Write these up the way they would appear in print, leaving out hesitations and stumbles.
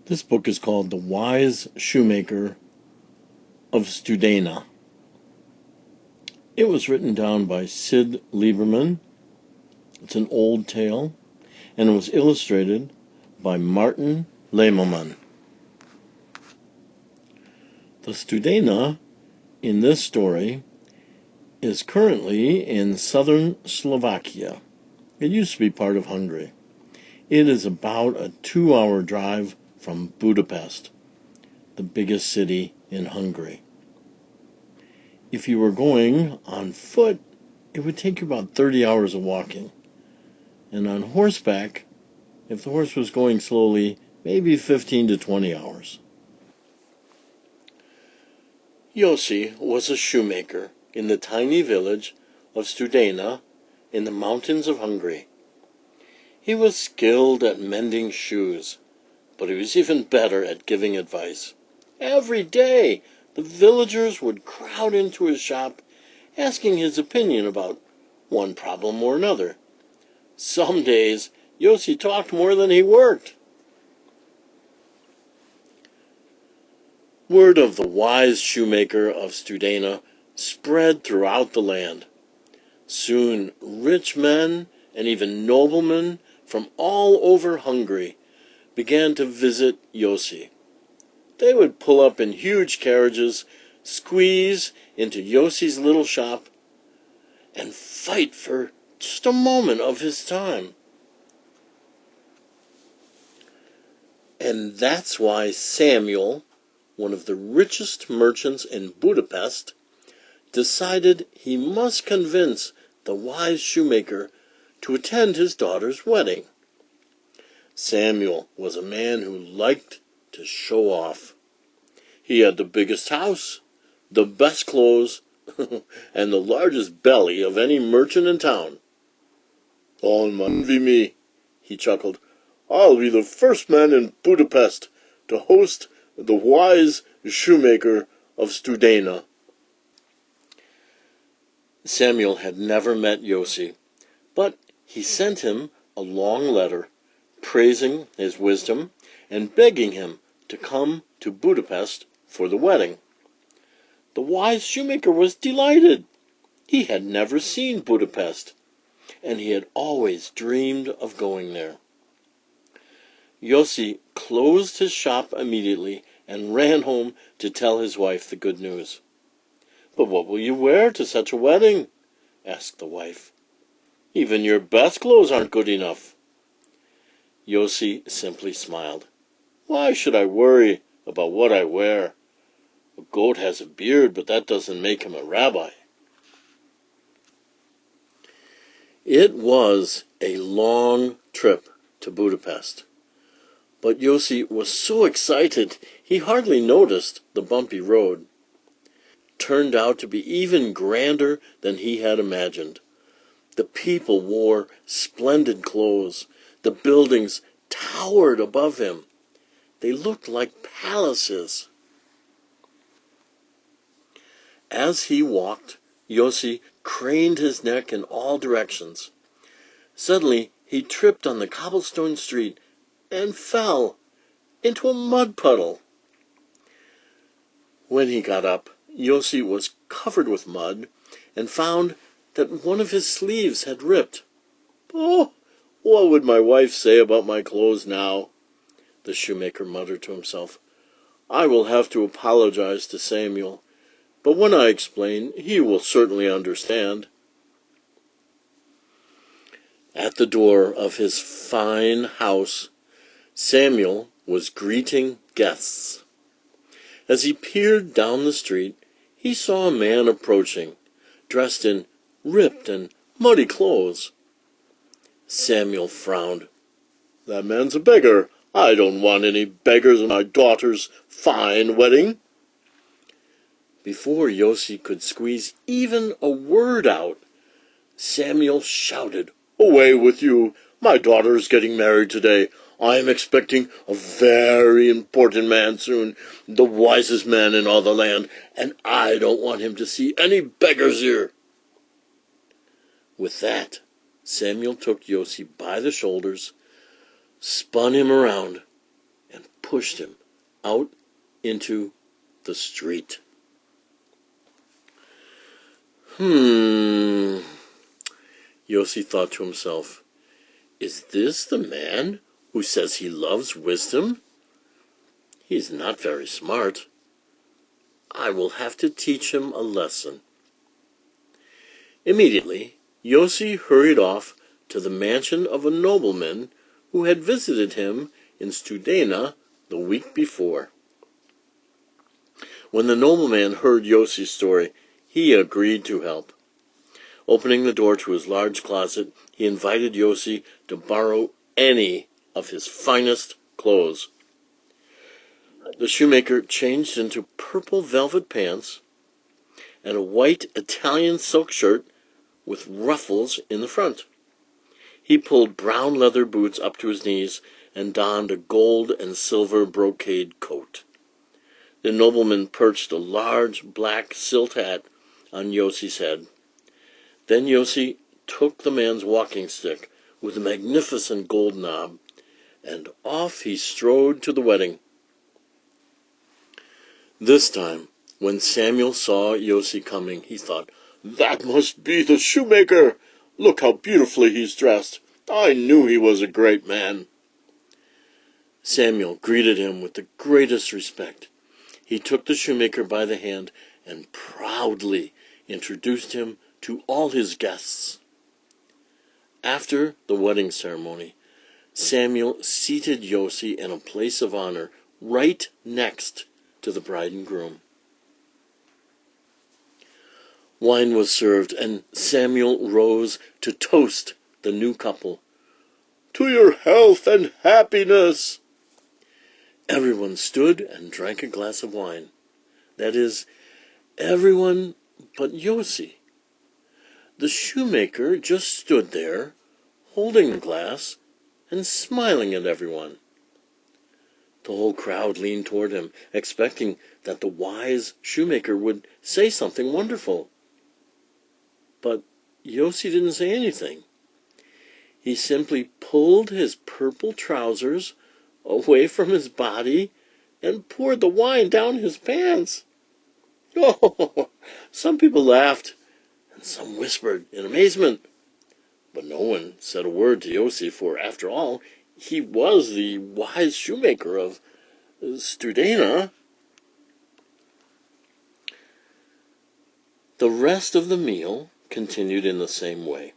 This book is called The Wise Shoemaker of Studená. It was written down by Syd Lieberman. It's an old tale, and it was illustrated by Lemelman. The Studená in this story is currently in southern Slovakia. It used to be part of Hungary. It is about a 2-hour drive from Budapest, the biggest city in Hungary. If you were going on foot, it would take you about 30 hours of walking. And on horseback, if the horse was going slowly, maybe 15 to 20 hours. Yosi was a shoemaker in the tiny village of Studená in the mountains of Hungary. He was skilled at mending shoes, but he was even better at giving advice. Every day, the villagers would crowd into his shop, asking his opinion about one problem or another. Some days, Yosi talked more than he worked. Word of the wise shoemaker of Studená spread throughout the land. Soon, rich men and even noblemen from all over Hungary began to visit Yosi. They would pull up in huge carriages, squeeze into Yosi's little shop, and fight for just a moment of his time. And that's why Samuel, one of the richest merchants in Budapest, decided he must convince the wise shoemaker to attend his daughter's wedding. Samuel was a man who liked to show off. He had the biggest house, the best clothes, and the largest belly of any merchant in town. "Don't envy me," he chuckled. "I'll be the first man in Budapest to host the wise shoemaker of Studená." Samuel had never met Yosi, but he sent him a long letter, praising his wisdom and begging him to come to Budapest for the wedding. The wise shoemaker was delighted. He had never seen Budapest, and he had always dreamed of going there. Yosi closed his shop immediately and ran home to tell his wife the good news. "But what will you wear to such a wedding?" asked the wife. "Even your best clothes aren't good enough." Yosi simply smiled. "Why should I worry about what I wear? A goat has a beard, but that doesn't make him a rabbi." It was a long trip to Budapest, but Yosi was so excited he hardly noticed the bumpy road. It turned out to be even grander than he had imagined. The people wore splendid clothes. The buildings towered above him. They looked like palaces. As he walked, Yosi craned his neck in all directions. Suddenly, he tripped on the cobblestone street and fell into a mud puddle. When he got up, Yosi was covered with mud and found that one of his sleeves had ripped. "Oh, what would my wife say about my clothes now?" the shoemaker muttered to himself. "I will have to apologize to Samuel, but when I explain, he will certainly understand." At the door of his fine house, Samuel was greeting guests. As he peered down the street, he saw a man approaching, dressed in ripped and muddy clothes. Samuel frowned. "That man's a beggar. I don't want any beggars at my daughter's fine wedding." Before Yosi could squeeze even a word out, Samuel shouted, "Away with you! My daughter is getting married today. I am expecting a very important man soon, the wisest man in all the land, and I don't want him to see any beggars here." With that, Samuel took Yosi by the shoulders, spun him around, and pushed him out into the street. Yossi thought to himself, is this the man who says he loves wisdom? He's not very smart. I will have to teach him a lesson. Immediately, Yossi hurried off to the mansion of a nobleman who had visited him in Studená the week before. When the nobleman heard Yossi's story, he agreed to help. Opening the door to his large closet, he invited Yossi to borrow any of his finest clothes. The shoemaker changed into purple velvet pants and a white Italian silk shirt with ruffles in the front. He pulled brown leather boots up to his knees and donned a gold and silver brocade coat. The nobleman perched a large black silk hat on Yossi's head. Then Yossi took the man's walking stick with a magnificent gold knob, and off he strode to the wedding. This time, when Samuel saw Yossi coming, he thought, that must be the shoemaker! Look how beautifully he's dressed! I knew he was a great man! Samuel greeted him with the greatest respect. He took the shoemaker by the hand and proudly introduced him to all his guests. After the wedding ceremony, Samuel seated Yossi in a place of honor right next to the bride and groom. Wine was served, and Samuel rose to toast the new couple. To your health and happiness! Everyone stood and drank a glass of wine. That is, everyone but Yossi. The shoemaker just stood there, holding the glass and smiling at everyone. The whole crowd leaned toward him, expecting that the wise shoemaker would say something wonderful. But Yossi didn't say anything. He simply pulled his purple trousers away from his body and poured the wine down his pants. Oh, some people laughed, and some whispered in amazement. But no one said a word to Yossi, for, after all, he was the wise shoemaker of Studená. The rest of the meal continued in the same way.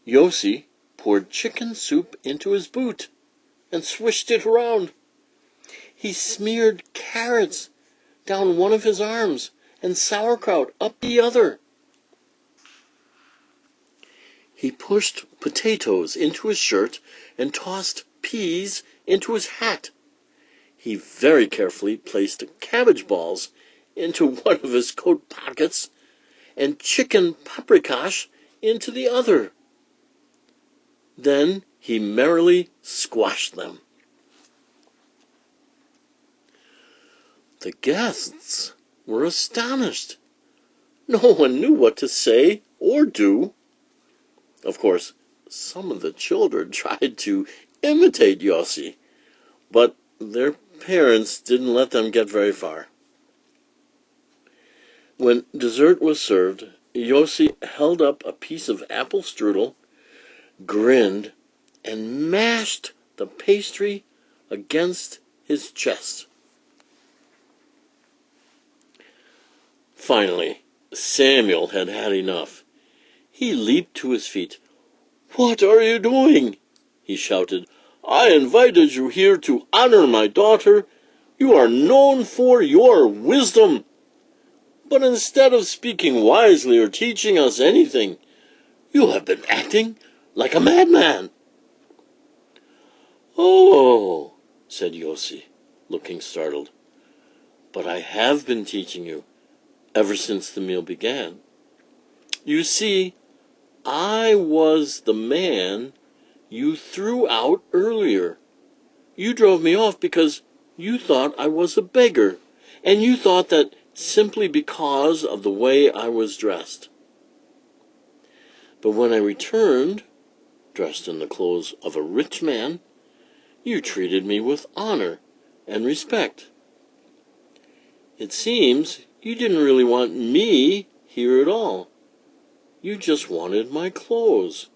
Yossi poured chicken soup into his boot and swished it around. He smeared carrots down one of his arms and sauerkraut up the other. He pushed potatoes into his shirt and tossed peas into his hat. He very carefully placed cabbage balls into one of his coat pockets and chicken paprikash into the other. Then he merrily squashed them. The guests were astonished. No one knew what to say or do. Of course, some of the children tried to imitate Yossi, but their parents didn't let them get very far. When dessert was served, Yossi held up a piece of apple strudel, grinned, and mashed the pastry against his chest. Finally, Samuel had had enough. He leaped to his feet. "What are you doing?" he shouted. "I invited you here to honor my daughter. You are known for your wisdom. But instead of speaking wisely or teaching us anything, you have been acting like a madman." "Oh," said Yossi, looking startled. "But I have been teaching you ever since the meal began. You see, I was the man you threw out earlier. You drove me off because you thought I was a beggar, and you thought that simply because of the way I was dressed. But when I returned, dressed in the clothes of a rich man, you treated me with honor and respect. It seems you didn't really want me here at all. You just wanted my clothes,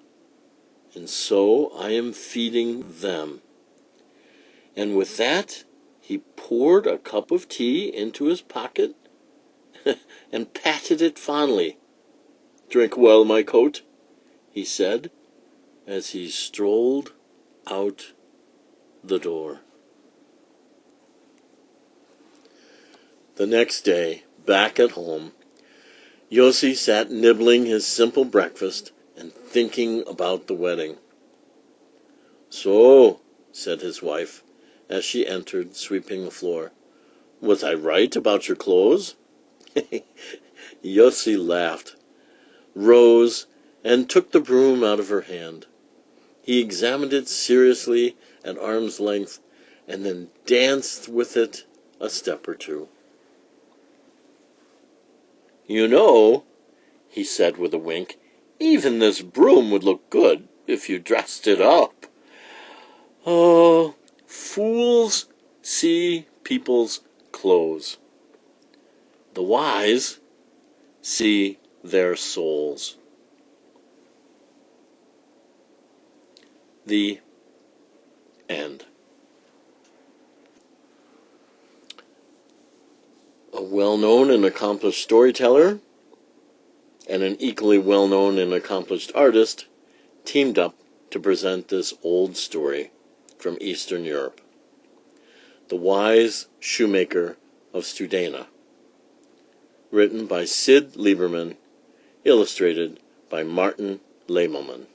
and so I am feeding them." And with that, he poured a cup of tea into his pocket and patted it fondly. "Drink well, my coat," he said, as he strolled out the door. The next day, back at home, Yossi sat nibbling his simple breakfast and thinking about the wedding. "So," said his wife, as she entered, sweeping the floor, "was I right about your clothes?" Yossi laughed, rose, and took the broom out of her hand. He examined it seriously at arm's length, and then danced with it a step or two. "You know," he said with a wink, "even this broom would look good if you dressed it up. Oh, fools see people's clothes. The wise see their souls." The end. A well-known and accomplished storyteller and an equally well-known and accomplished artist teamed up to present this old story from Eastern Europe. The Wise Shoemaker of Studená, written by Syd Lieberman, illustrated by Lemelman.